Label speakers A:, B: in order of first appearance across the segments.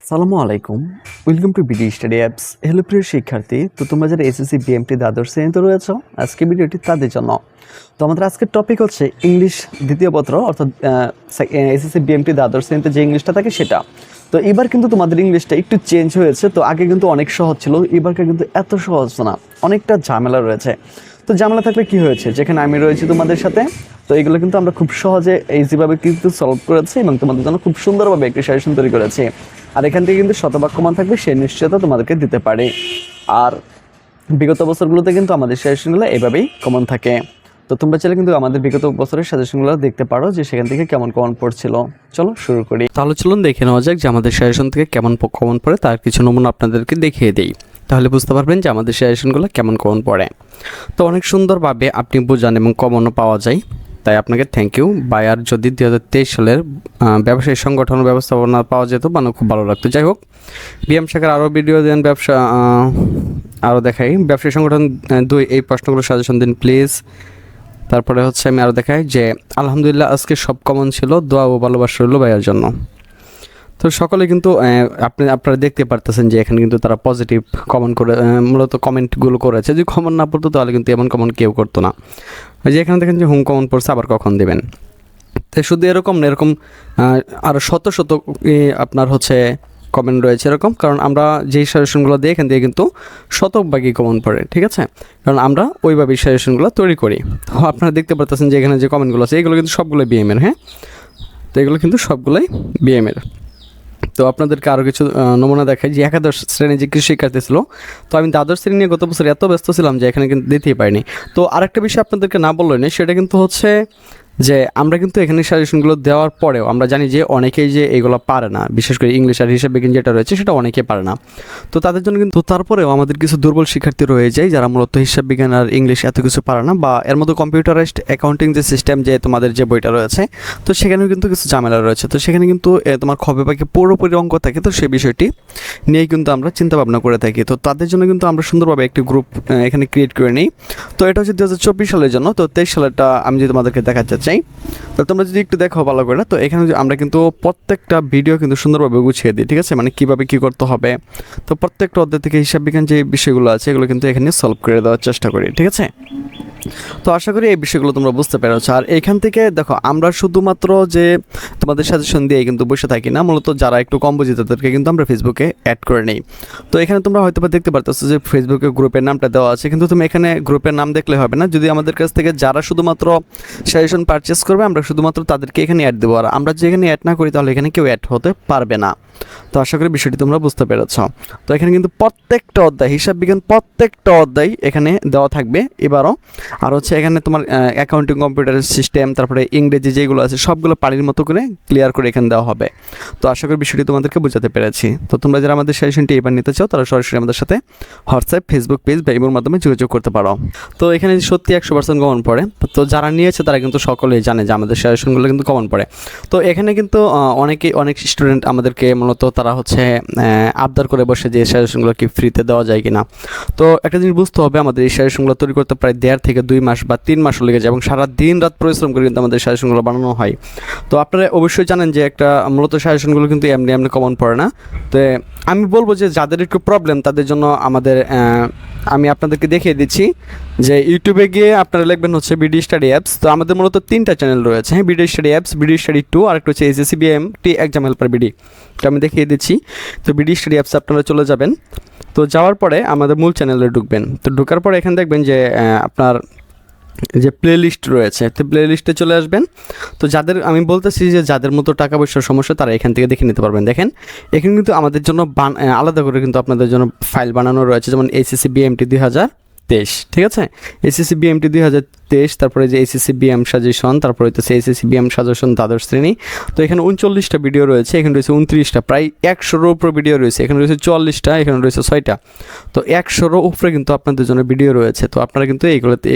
A: সালামু আলাইকুম, welcome to BD study apps. Hello প্রিয় শিক্ষার্থী, তো তোমরা যারা এসএসসি বিএমটি দ্বাদশ শ্রেণীতে রয়েছ, আজকে ভিডিওটি তাদের জন্য। তো আমাদের আজকের টপিক হচ্ছে ইংলিশ দ্বিতীয় পত্র, অর্থাৎ এসএসসি বিএমটি দ্বাদশ শ্রেণীতে যে ইংলিশটা থাকে সেটা। তো এবার কিন্তু তোমাদের ইংলিশটা একটু চেঞ্জ হয়েছে। তো আগে কিন্তু অনেক সহজ ছিল, এবারকার কিন্তু এত সহজ না, অনেকটা ঝামেলা রয়েছে। তো ঝামেলা থাকলে কি হয়েছে, যেখানে আমি রয়েছি তোমাদের সাথে, তো এগুলো কিন্তু আমরা খুব সহজে ইজিভাবে কিন্তু সলভ করেছি এবং তোমাদের জন্য খুব সুন্দরভাবে একটি সাজেশন তৈরি করেছি। আর এখান থেকে কিন্তু শতভাগ কমন থাকবে সেই নিশ্চয়তা তোমাদেরকে দিতে পারে। আর বিগত বছরগুলোতে কিন্তু আমাদের সাজেশনগুলো এভাবেই কমন থাকে। তো তোমরা চাইলে কিন্তু আমাদের বিগত বছরের সাজেশনগুলো দেখতে পারো যে সেখান থেকে কেমন কমন পড়ছিল। চলো শুরু করি। তাহলে চলুন দেখে নেওয়া যাক যে আমাদের সাজেশন থেকে কেমন কমন পড়ে, তার কিছু নমুনা আপনাদেরকে দেখিয়ে দিই। তাহলে বুঝতে পারবেন যে আমাদের সাজেশনগুলো কেমন কমন পড়ে। তো অনেক সুন্দরভাবে আপনি বোঝান এবং কমনও পাওয়া যায়, তাই আপনাকে থ্যাংক ইউ। বায়ার যদি 2023 সালের ব্যবসায়ী সংগঠন ব্যবস্থাপনা পাওয়া যেত মানে খুব ভালো লাগতো। যাই হোক, বিএম শাখার আরও ভিডিও দেন, ব্যবসা আরও দেখাই ব্যবসায়ী সংগঠন 2 এই প্রশ্নগুলো সাজেশন দিন প্লিজ। তারপরে হচ্ছে আমি আরও দেখাই যে আলহামদুলিল্লাহ আজকে সব কমন ছিল, দোয়া ও ভালোবাসা রইল ভাইয়ার জন্য। তো সকলে কিন্তু আপনারা দেখতে পারতেছেন যে এখানে কিন্তু তারা পজিটিভ কমন করে মূলত কমেন্টগুলো করেছে। যদি কমন না পড়তো তাহলে কিন্তু এমন কমন কেউ করতো না। ওই যে এখানে দেখেন যে হোম কমন পড়ছে, আবার কখন দেবেন। তো শুধু এরকম না, এরকম আরও শত শত আপনার হচ্ছে কমেন্ট রয়েছে এরকম, কারণ আমরা যেই সাজেশনগুলো দিই এখান থেকে কিন্তু শতভাগই কমন পড়ে, ঠিক আছে, কারণ আমরা ওইভাবেই সাজেশনগুলো তৈরি করি। তো আপনারা দেখতে পারতেছেন যে এখানে যে কমেন্টগুলো আছে এগুলো কিন্তু সবগুলোই বিএমের। হ্যাঁ, তো এগুলো কিন্তু সবগুলোই বিএমের। তো আপনাদেরকে আরও কিছু নমুনা দেখাই যে একাদশ শ্রেণী যে কৃষি শিক্ষার্থী ছিল, তো আমি দ্বাদশ শ্রেণী নিয়ে গত বছর এত ব্যস্ত ছিলাম যে এখানে কিন্তু দিতেই পারিনি। তো আরেকটা বিষয় আপনাদেরকে না বললেই নেই, সেটা কিন্তু হচ্ছে যে আমরা কিন্তু এখানে সাজেশনগুলো দেওয়ার পরেও আমরা জানি যে অনেকেই যে এগুলো পারে না, বিশেষ করে ইংলিশ আর হিসাব বিজ্ঞান যেটা রয়েছে সেটা অনেকেই পারে না। তো তাদের জন্য কিন্তু তারপরেও আমাদের কিছু দুর্বল শিক্ষার্থী রয়ে যায় যারা মূলত হিসাব বিজ্ঞান আর ইংলিশ এত কিছু পারে না, বা এর মধ্যে কম্পিউটারাইজড অ্যাকাউন্টিং যে সিস্টেম যে তোমাদের যে বইটা রয়েছে, তো সেখানেও কিন্তু কিছু ঝামেলা রয়েছে। তো সেখানে কিন্তু তোমার খবে পাখি পুরোপুরি অঙ্ক থাকে, তো সেই বিষয়টি নিয়েই কিন্তু আমরা চিন্তা ভাবনা করে থাকি। তো তাদের জন্য কিন্তু আমরা সুন্দরভাবে একটি গ্রুপ এখানে ক্রিয়েট করে নিই। তো এটা হচ্ছে 2024 সালের জন্য। তো 23 সালেরটা আমি যদি তোমাদেরকে দেখাতে চাই, তো তোমরা যদি একটু দেখো ভালো করে, তো এখানে আমরা কিন্তু প্রত্যেকটা ভিডিও কিন্তু সুন্দরভাবে গুছিয়ে দিই, ঠিক আছে, মানে কীভাবে কী করতে হবে। তো প্রত্যেকটা অধ্যায় থেকে হিসাব বিজ্ঞান যে বিষয়গুলো আছে এগুলো কিন্তু এখানে সলভ করে দেওয়ার চেষ্টা করি, ঠিক আছে। তো আশা করি এই বিষয়গুলো তোমরা বুঝতে পেরেছো। আর এখান থেকে দেখো আমরা শুধুমাত্র যে তোমাদের সাজেশন দিয়ে কিন্তু বসে থাকি না, মূলত যারা একটু কম বুঝি তাদেরকে কিন্তু আমরা ফেসবুকে অ্যাড করে নিই। তো এখানে তোমরা হয়তো দেখতে পারতেছো যে ফেসবুকে গ্রুপের নামটা দেওয়া আছে, কিন্তু তুমি এখানে গ্রুপের নাম দেখলে হবে না। যদি আমাদের কাছ থেকে যারা শুধুমাত্র সাজেশন পারচেস করবে আমরা শুধুমাত্র তাদেরকে এখানে অ্যাড দেবো, আর আমরা যে এখানে অ্যাড না করি তাহলে এখানে কেউ অ্যাড হতে পারবে না। তো আশা করি বিষয়টি তোমরা বুঝতে পেরেছ। তো এখানে কিন্তু প্রত্যেকটা অধ্যায় হিসাব বিজ্ঞান প্রত্যেকটা অধ্যায় এখানে দেওয়া থাকবে এবারও। আর হচ্ছে এখানে তোমার অ্যাকাউন্টিং কম্পিউটার সিস্টেম, তারপরে ইংরেজি যেগুলো আছে সবগুলো পানির মতো করে ক্লিয়ার করে এখানে দেওয়া হবে। তো আশা করি বিষয়টি তোমাদেরকে বোঝাতে পেরেছি। তো তোমরা যারা আমাদের সাজেশনটি এবার নিতে চাও তারা সরাসরি আমাদের সাথে হোয়াটসঅ্যাপ, ফেসবুক পেজ বা ইমোর মাধ্যমে যোগাযোগ করতে পারো। তো এখানে সত্যি 100% কমন পড়ে। তো যারা নিয়েছে তারা কিন্তু সকলেই জানে যে আমাদের সাজেশনগুলো কিন্তু কমন পড়ে। তো এখানে কিন্তু অনেক স্টুডেন্ট আমাদেরকে মূলত তারা হচ্ছে আবদার করে বসে যে সাজেশনগুলো কি ফ্রিতে দেওয়া যায় কিনা। তো একটা জিনিস বুঝতে হবে, আমাদের এই সাজেশনগুলো তৈরি করতে প্রায় 1.5 থেকে 2 মাস বা 3 মাসও লেগে যায় এবং সারা দিন রাত পরিশ্রম করে কিন্তু আমাদের সাজেশনগুলো বানানো হয়। তো আপনারা অবশ্যই জানেন যে একটা মূলত সাজেশনগুলো কিন্তু এমনি এমনি কমন পড়ে না। তো আমি বলবো যে যাদের একটু প্রবলেম তাদের জন্য আমি আপনাদেরকে দেখিয়ে দিচ্ছি যে ইউটিউবে গিয়ে আপনারা লিখবেন হচ্ছে বিডি স্টাডি অ্যাপস। তো আমাদের মূলত 3টা চ্যানেল রয়েছে, হ্যাঁ, BD study apps, BD study 2 আর একটা হচ্ছে SSC BMT exam helper BD. তো আমি দেখিয়ে দিচ্ছি। তো বিডি স্টাডি অ্যাপস আপনারা চলে যাবেন। তো যাওয়ার পরে আমাদের মূল চ্যানেলে ঢুকবেন। তো ঢোকার পরে এখানে দেখবেন যে আপনার যে প্লে লিস্ট রয়েছে, তো প্লে লিস্টে চলে আসবেন। তো আমি বলতেছি যে যাদের মতো টাকা পয়সার সমস্যা তারা এখান থেকে দেখে নিতে পারবেন। দেখেন এখানে কিন্তু আমাদের জন্য আলাদা করে কিন্তু আপনাদের জন্য ফাইল বানানো রয়েছে, যেমন এসএসসি বিএমটি 2023, ঠিক আছে, এসএসসি বিএমটি 2023, তারপরে যে এসএসসি বিএম সাজেশন, তারপরে হচ্ছে এসএসসি বিএম সাজেশন দ্বাদশ শ্রেণী। তো এখানে 39টা ভিডিও রয়েছে, এখানে রয়েছে 29টা, প্রায় 100-এর উপরে ভিডিও রয়েছে, এখানে রয়েছে 44টা, এখানে রয়েছে 6টা। তো 100-এর উপরে কিন্তু আপনাদের জন্য ভিডিও রয়েছে। তো আপনারা কিন্তু এইগুলোতে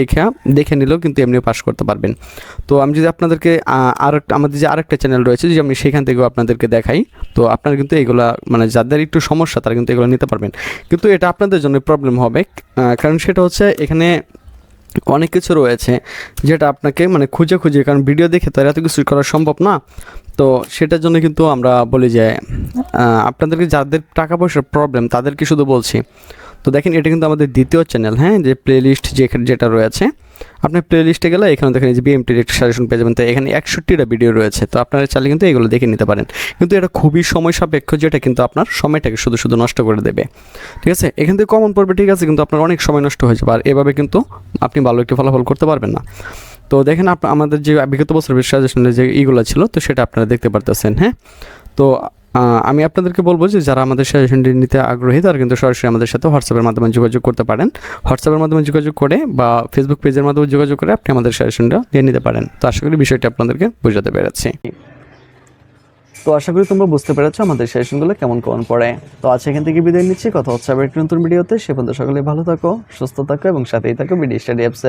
A: দেখে নিলেও কিন্তু এমনিও পাস করতে পারবেন। তো আমি যদি আপনাদেরকে আমাদের যে আরেকটা চ্যানেল রয়েছে যদি আমি সেখান থেকেও আপনাদেরকে দেখাই, তো আপনারা কিন্তু এইগুলা মানে যাদের একটু সমস্যা তারা কিন্তু এগুলো নিতে পারবেন। কিন্তু এটা আপনাদের জন্য প্রবলেম হবে, কারণ সেটা হচ্ছে এখানে অনেক কিছু রয়েছে যেটা আপনাকে মানে খুঁজে কারণ ভিডিও দেখে তো এত কিছু করা সম্ভব না। তো সেটার জন্য কিন্তু আমরা বলি যে আপনাদেরকে যাদের টাকা পয়সার প্রবলেম তাদেরকে শুধু বলছি। তো দেখেন এটা কিন্তু আমাদের দ্বিতীয় চ্যানেল, হ্যাঁ, যে প্লেলিস্ট যেটা রয়েছে, আপনি প্লেলিস্টে গেলে এখানে দেখেন যে বিএমটির একটা সাজেশন পেয়ে যাবেন। তো এখানে 61টা ভিডিও রয়েছে, তো আপনারা চাইলে কিন্তু এগুলো দেখে নিতে পারেন। কিন্তু এটা খুবই সময় সাপেক্ষ, যেটা কিন্তু আপনার সময়টাকে শুধু শুধু নষ্ট করে দেবে। ঠিক আছে, এখান থেকে কমন পড়বে, ঠিক আছে, কিন্তু আপনার অনেক সময় নষ্ট হয়ে যাবে, আর এভাবে কিন্তু আপনি ভালো একটি ফলাফল করতে পারবেন না। তো দেখেন আমাদের যে বিগত বছরের সাজেশনের যে ইগুলো ছিল, তো সেটা আপনারা দেখতে পারতেছেন। হ্যাঁ, তো আমি আপনাদেরকে বলবো যে যারা আমাদের সাজেশনটি নিতে আগ্রহী তারা কিন্তু সরাসরি আমাদের সাথে হোয়াটসঅ্যাপের মাধ্যমে যোগাযোগ করতে পারেন। হোয়াটসঅ্যাপের মাধ্যমে যোগাযোগ করে বা ফেসবুক পেজের মাধ্যমে যোগাযোগ করে আপনি আমাদের সাজেশনটা নিয়ে নিতে পারেন। তো আশা করি বিষয়টি আপনাদেরকে বোঝাতে পেরেছি। তো আশা করি তোমরা বুঝতে পেরেছো আমাদের সেশনগুলো কেমন পড়ে। তো আজ এখান থেকে বিদায় নিচ্ছি, কথা হচ্ছে আবার একটি নতুন ভিডিওতে। সে পর্যন্ত সকলে ভালো থাকো, সুস্থ থাকো এবং সাথেই থাকো বিডি স্টাডি অ্যাপসে।